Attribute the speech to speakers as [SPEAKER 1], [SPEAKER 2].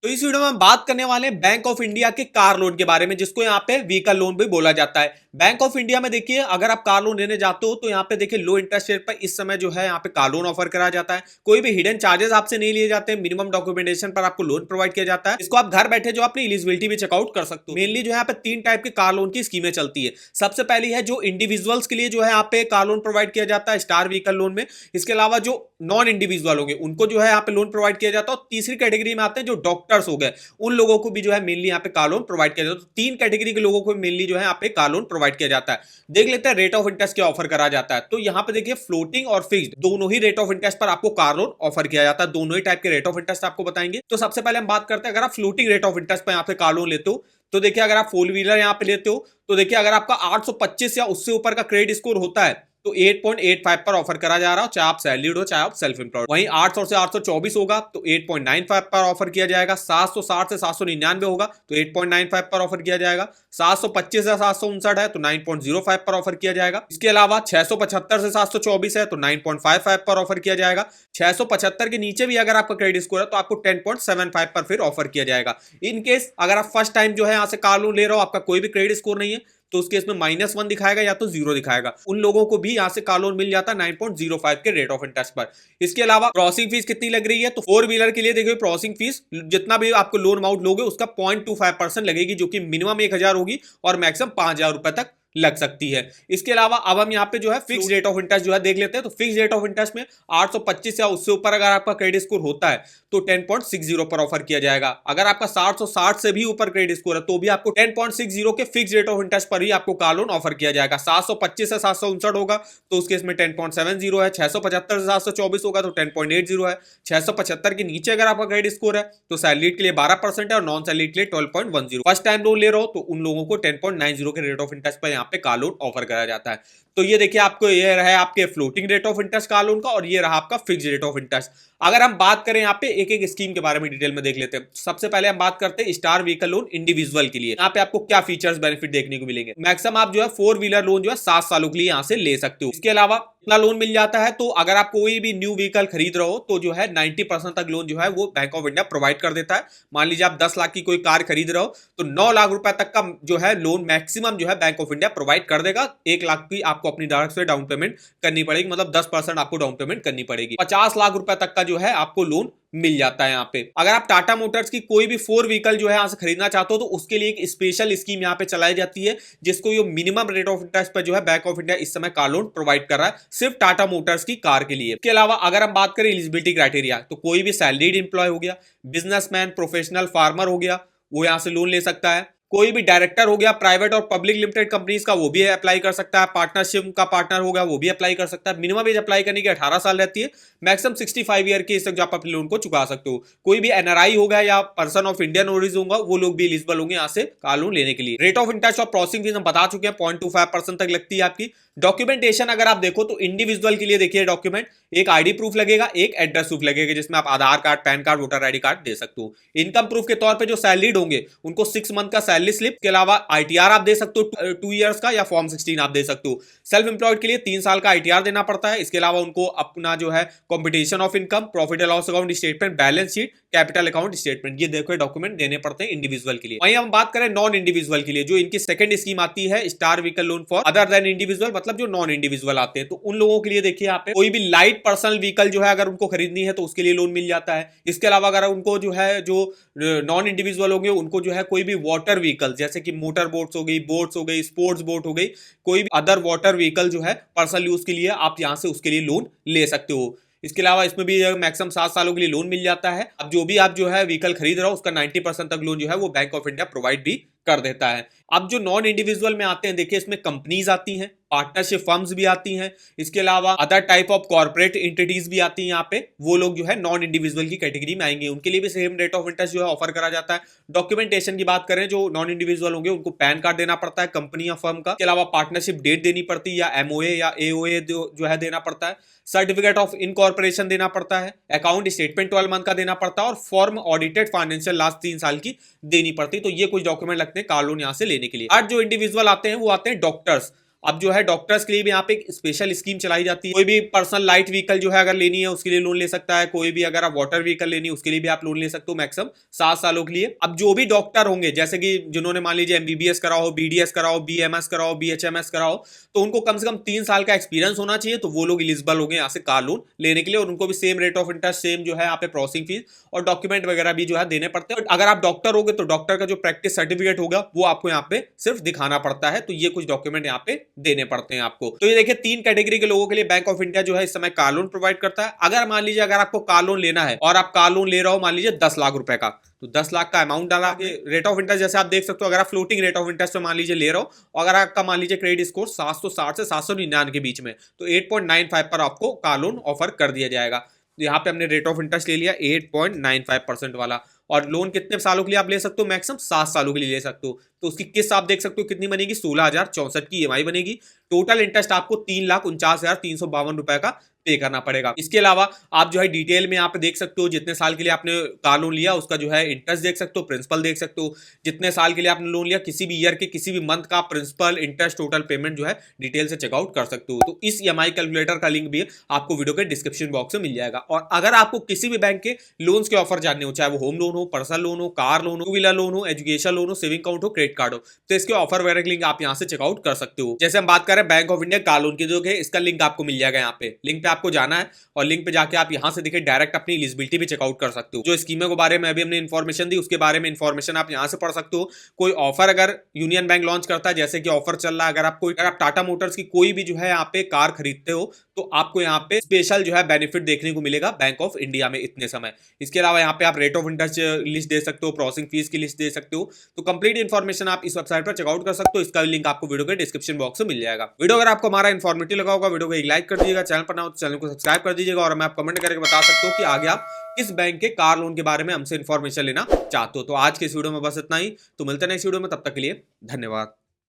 [SPEAKER 1] तो इस वीडियो में हम बात करने वाले हैं बैंक ऑफ इंडिया के कार लोन के बारे में, जिसको यहाँ पे व्हीकल लोन भी बोला जाता है। बैंक ऑफ इंडिया में देखिए, अगर आप कार लोन लेने जाते हो तो यहाँ पे देखिए लो इंटरेस्ट रेट पर इस समय जो है यहाँ पे कार लोन ऑफर करा जाता है। कोई भी हिडन चार्जेस आपसे नहीं लिए जाते हैं, मिनिमम डॉक्यूमेंटेशन पर आपको लोन प्रोवाइड किया जाता है। इसको आप घर बैठे जो अपनी एलिजिबिलिटी भी चेकआउट कर सकते हो। मेनली जो है यहाँ पे 3 टाइप के कार लोन की स्कीमें चलती है। सबसे पहली है जो इंडिविजुअल्स के लिए जो है यहाँ पे कार लोन प्रोवाइड किया जाता है स्टार व्हीकल लोन में। इसके अलावा जो नॉन इंडिविजुअल होंगे उनको जो है यहाँ पे लोन प्रोवाइड किया जाता है। और तीसरी कैटेगरी में आते हैं जो डॉक्टर्स हो गए, उन लोगों को भी जो है मेनली यहाँ पे कार लोन प्रोवाइड किया जाता है। तो 3 कैटेगरी के लोगों को मेनली जो है यहाँ पे कार लोन प्रोवाइड किया जाता है। देख लेते हैं रेट ऑफ इंटरेस्ट क्या ऑफर करा जाता है। तो यहाँ पे देखिए फ्लोटिंग और फिक्स्ड दोनों ही रेट ऑफ इंटरेस्ट पर आपको कार लोन ऑफर किया जाता है। दोनों ही टाइप के रेट ऑफ इंटरेस्ट आपको बताएंगे। तो सबसे पहले हम बात करते हैं, अगर आप फ्लोटिंग रेट ऑफ इंटरेस्ट पर यहाँ पे कार लोन लेते हो तो देखिए, अगर आप 4 व्हीलर यहाँ पे लेते हो तो देखिए अगर आपका 825 या उससे ऊपर का क्रेडिट स्कोर होता है तो 8.85 पर ऑफर करा जा रहा हो, चाहे आप सैलरीड हो चाहे आप सेल्फ एम्प्लॉयड। वहीं 800 से 824 होगा तो 8.95 पर ऑफर किया जाएगा। 760 से 799 होगा तो 8.95 पर ऑफर किया जाएगा। 725 से 759 है तो 9.05 पर ऑफर किया जाएगा। इसके अलावा 675 से 724 है तो 9.55 पर ऑफर किया जाएगा। 675 के नीचे भी अगर आपका क्रेडिट स्कोर है तो आपको 10.75 पर फिर ऑफर किया जाएगा। इन केस अगर आप फर्स्ट टाइम जो है यहाँ से कार लोन ले रहे हो, आपका कोई भी क्रेडिट स्कोर नहीं है, तो उस केस में -1 दिखाएगा या तो 0 दिखाएगा। उन लोगों को भी यहाँ से कार लोन मिल जाता है 9.05 के रेट ऑफ इंटरेस्ट पर। इसके अलावा प्रोसेसिंग फीस कितनी लग रही है, तो 4 व्हीलर के लिए देखिए प्रोसेसिंग फीस जितना भी आपको लोन अमाउंट लोगे उसका 0.25% लगेगी, जो कि मिनिमम 1000 होगी और मैक्सिमम 5000 रुपए तक लग सकती है। इसके अलावा अब हम यहाँ पे जो है फिक्स रेट ऑफ इंटरेस्ट जो है देख लेते हैं। तो फिक्स रेट ऑफ इंटरेस्ट में 825 या उससे ऊपर अगर आपका क्रेडिट स्कोर होता है तो 10.60 पर ऑफर किया जाएगा। अगर आपका 760 से भी ऊपर क्रेडिट स्कोर है तो भी आपको 10.60 के फिक्स रेट ऑफ इंटरेस्ट पर ही आपको कार लोन ऑफर किया जाएगा। 725 से 759 होगा तो उस केस में 10.70 है। 675 से 724 होगा तो 10.80 है। 675 के नीचे अगर आपका क्रेडिट स्कोर है तो सैलरीड के लिए 12% है और नॉन सैलरीड के लिए 12.10। फर्स्ट टाइम लोन ले रहे हो तो उन लोगों को 10.90 के रेट ऑफ इंटरेस्ट पर पे कार लोन ऑफर करा जाता है। तो ये देखिए, आपको ये रहा है आपके floating rate of interest car loan का और ये रहा आपका फिक्स्ड रेट ऑफ इंटरेस्ट। अगर हम बात करें यहाँ पे एक एक स्कीम के बारे में डिटेल में देख लेते हैं। सबसे पहले हम बात करते हैं स्टार व्हीकल लोन इंडिविजुअल के लिए। यहाँ पे आपको क्या फीचर्स बेनिफिट देखने को मिलेंगे। मैक्सिमम आप जो है 4 व्हीलर लोन जो है 7 सालों के लिए यहाँ से ले सकते हो। इसके अलावा इतना लोन मिल जाता है तो अगर आप कोई भी न्यू व्हीकल खरीद रहे हो तो जो है 90% तक लोन जो है वो बैंक ऑफ इंडिया प्रोवाइड कर देता है। मान लीजिए आप 10 लाख की कोई कार खरीद रहे हो तो 9 लाख रुपए तक का जो है लोन मैक्सिमम जो है बैंक ऑफ इंडिया प्रोवाइड कर देगा। 1 लाख की आपको अपनी तरफ से डाउन पेमेंट करनी पड़ेगी, मतलब 10% आपको डाउन पेमेंट करनी पड़ेगी। 50 लाख रुपए तक का जो है आपको लोन मिल जाता है यहाँ पे। अगर आप टाटा मोटर्स की कोई भी 4 व्हीकल जो है यहाँ से खरीदना चाहते हो तो उसके लिए एक स्पेशल स्कीम यहाँ पे चलाई जाती है, जिसको ये मिनिमम रेट ऑफ इंटरेस्ट पर जो है बैंक ऑफ इंडिया इस समय कार लोन प्रोवाइड कर रहा है सिर्फ टाटा मोटर्स की कार के लिए। इसके अलावा अगर हम बात करें एलिजिबिलिटी क्राइटेरिया, तो कोई भी सैलरीड इंप्लॉय हो गया, बिजनेसमैन, प्रोफेशनल, फार्मर हो गया, वो यहाँ से लोन ले सकता है। कोई भी डायरेक्टर हो गया प्राइवेट और पब्लिक लिमिटेड कंपनीज का, वो भी अप्लाई कर सकता है। पार्टनरशिप का पार्टनर हो गया वो भी अप्लाई कर सकता है। मिनिमम एज अप्लाई करने की 18 साल रहती है। मैक्सिमम 65 ईयर के तक आप अपने लोन को चुका सकते हो। कोई भी एनआरआई होगा या पर्सन ऑफ इंडियन ओरिजिन होगा, वो लोग भी एलिजिबल होंगे यहाँ से कार लोन लेने के लिए। रेट ऑफ इंटरेस्ट और प्रोसेसिंग फीस हम बता चुके हैं, 0.25% तक लगती है आपकी। डॉक्यूमेंटेशन अगर आप देखो तो इंडिविजुअल के लिए देखिए डॉक्यूमेंट, एक आईडी प्रूफ लगेगा, एक एड्रेस प्रूफ लगेगा, जिसमें आप Aadhaar card, PAN card, voter ID card दे सकते हो। इनकम प्रूफ के तौर पे जो सैलरीड होंगे उनको 6 मंथ का सैलरी स्लिप, के अलावा आईटीआर आप दे सकते हो 2 इयर्स का, या फॉर्म 16 आप दे सकते हो। सेल्फ एम्प्लॉयड के लिए 3 साल का आईटीआर देना पड़ता है। इसके अलावा उनको अपना जो है competition of income, profit and loss account statement, balance sheet, capital account statement, ये देखो डॉक्यूमेंट देने पड़ते हैं इंडिविजुअल के लिए। वहीं हम बात करें नॉन इंडिविजुअल के लिए, जो इनकी सेकंड स्कीम आती है star vehicle loan for other than individual, मतलब जो नॉन इंडिविजुअल आते हैं, तो उन लोगों के लिए देखिए यहाँ पे कोई भी लाइट पर्सनल व्हीकल जो है अगर उनको खरीदनी है तो उसके लिए लोन मिल जाता है। इसके अलावा अगर उनको जो है जो नॉन इंडिविजुअल होंगे उनको जो है कोई भी वाटर व्हीकल जैसे कि मोटर बोट्स हो गई, बोट्स हो गई, स्पोर्ट्स बोट हो गई, कोई भी अदर वाटर व्हीकल जो है पर्सनल यूज के लिए आप यहाँ से उसके लिए लोन ले सकते हो। इसके अलावा इसमें भी मैक्सिमम 7 सालों के लिए लोन मिल जाता है। अब जो भी आप जो है व्हीकल खरीद रहे हो उसका 90% तक लोन जो है वो बैंक ऑफ इंडिया प्रोवाइड भी कर देता है। अब जो नॉन इंडिविजुअल में आते हैं, देखिए इसमें कंपनीज आती हैं, पार्टनरशिप फर्म्स भी आती हैं, इसके अलावा other type of corporate entities भी आती हैं। यहाँ पे वो लोग जो है नॉन इंडिविजुअल की कैटेगरी में आएंगे, उनके लिए भी सेम रेट ऑफ इंटरेस्ट जो है ऑफर करा जाता है। डॉक्यूमेंटेशन की बात करें, जो नॉन इंडिविजुअल होंगे उनको पैन कार्ड देना पड़ता है कंपनी या फर्म का, इसके अलावा पार्टनरशिप डेट देनी पड़ती है, या एमओए या एओए जो है देना पड़ता है, सर्टिफिकेट ऑफ इनकॉर्पोरेशन देना पड़ता है, अकाउंट स्टेटमेंट 12 मंथ का देना पड़ता है, और फॉर्म ऑडिटेड फाइनेंशियल लास्ट 3 साल की देनी पड़ती है। तो ये कुछ डॉक्यूमेंट लगते हैं कार लोन यहाँ से लेने के लिए। आज जो इंडिविजुअल आते हैं वो आते हैं डॉक्टर्स, अब जो है डॉक्टर्स के लिए भी यहाँ पे एक स्पेशल स्कीम चलाई जाती है। कोई भी पर्सनल लाइट व्हीकल जो है अगर लेनी है उसके लिए लोन ले सकता है, कोई भी अगर आप वाटर व्हीकल लेनी है उसके लिए भी आप लोन ले सकते हो मैक्सिमम 7 सालों के लिए। अब जो भी डॉक्टर होंगे, जैसे कि जिन्होंने मान लीजिए एमबीबीएस कराओ, बीडीएस कराओ, बीएमएस कराओ, बीएचएमएस कराओ, तो उनको कम से कम 3 साल का एक्सपीरियंस होना चाहिए, तो वो लोग एलिजिबल होंगे यहाँ से कार लोन लेने के लिए। और उनको भी same rate of interest, same जो है यहाँ पे प्रोसेसिंग फीस और डॉक्यूमेंट वगैरह भी जो है देने पड़ते हैं। अगर आप डॉक्टर होगे तो डॉक्टर का जो प्रैक्टिस सर्टिफिकेट होगा वो आपको यहाँ पे सिर्फ दिखाना पड़ता है, तो ये कुछ डॉक्यूमेंट यहाँ पे देने पड़ते हैं आपको। तो ये देखिए 3 कैटेगरी के लोगों के लिए बैंक ऑफ इंडिया जो है इस समय कार लोन प्रोवाइड करता है। अगर मान लीजिए अगर आपको कार लोन लेना है और आप कार लोन ले रहे हो मान लीजिए 10 लाख रुपए का, तो 10 लाख का अमाउंट डाला के रेट ऑफ इंटरेस्ट जैसे आप देख सकते हो, अगर आप फ्लोटिंग रेट ऑफ इंटरेस्ट पे मान लीजिए ले रहे हो और अगर आपका मान लीजिए क्रेडिट स्कोर 760 से 799 के बीच में, तो 8.95 पर आपको कार लोन ऑफर कर दिया जाएगा। यहाँ पे हमने रेट ऑफ इंटरेस्ट ले लिया 8.95% वाला। और लोन कितने सालों के लिए आप ले सकते हो? मैक्सिमम 7 सालों के लिए ले सकते हो। तो उसकी किस्त आप देख सकते हो कितनी बनेगी, 16,064 की ईएमआई बनेगी। टोटल इंटरेस्ट आपको 3,49,352 रुपए का पे करना पड़ेगा। इसके अलावा आप जो है डिटेल में यहाँ पे देख सकते हो जितने साल के लिए आपने कार लोन लिया उसका जो है इंटरेस्ट देख सकते हो, प्रिंसिपल देख सकते हो। जितने साल के लिए आपने लोन लिया किसी भी ईयर के किसी भी मंथ का प्रिंसिपल, इंटरेस्ट, टोटल पेमेंट जो है डिटेल से चेकआउट कर सकते हो। तो इस ईएमआई कैलकुलेटर का लिंक भी आपको वीडियो के डिस्क्रिप्शन बॉक्स में मिल जाएगा। और अगर आपको किसी भी बैंक के लोन्स के ऑफर जानने हो, चाहे वो होम लोन हो, पर्सनल लोन हो, कार लोन हो, टू व्हीलर लोन हो, एजुकेशन लोन हो, सेविंग अकाउंट हो, क्रेडिट कार्ड हो, तो इसके ऑफर वगैरह की लिंक आप यहाँ से चेकआउट कर सकते हो। जैसे हम बात कर रहे हैं bank of India car loan की, जो है इसका लिंक आपको मिल जाएगा। यहाँ पे लिंक पे आपको जाना है और लिंक पे जाके आप यहां से देखिए डायरेक्ट अपनी एलिजिबिलिटी भी चेकआउट कर सकते हो। जो स्कीमों के बारे में अभी हमने इन्फॉर्मेशन दी उसके बारे में इन्फॉर्मेशन आप यहां से पढ़ सकते हो। कोई ऑफर अगर यूनियन बैंक लॉन्च करता है, जैसे कि ऑफर चल रहा है, अगर आप टाटा मोटर्स की कोई भी जो है यहाँ पे कार खरीदते हो तो आपको यहाँ पे स्पेशल जो है बेनिफिट देखने को मिलेगा बैंक ऑफ इंडिया में इतने समय। इसके अलावा यहाँ पे आप रेट ऑफ इंटरेस्ट लिस्ट दे सकते हो, प्रोसेसिंग फीस की लिस्ट दे सकते हो। तो कंप्लीट इन्फॉर्मेशन आप इस वेबसाइट पर चेकआउट कर सकते हो। इसका लिंक आपको वीडियो के डिस्क्रिप्शन बॉक्स में मिल जाएगा। वीडियो अगर आपको हमारा इन्फॉर्मेटिव लगा होगा, वीडियो को एक लाइक कर दीजिएगा, चैनल पर ना हो तो चैनल को सब्सक्राइब कर दीजिएगा और मैं आप कमेंट करके बता सकते हो कि आगे आप किस बैंक के कार लोन के बारे में हमसे इन्फॉर्मेशन लेना चाहते हो। तो आज के इस वीडियो में बस इतना ही, तो मिलते हैं नेक्स्ट वीडियो में, तब तक के लिए धन्यवाद।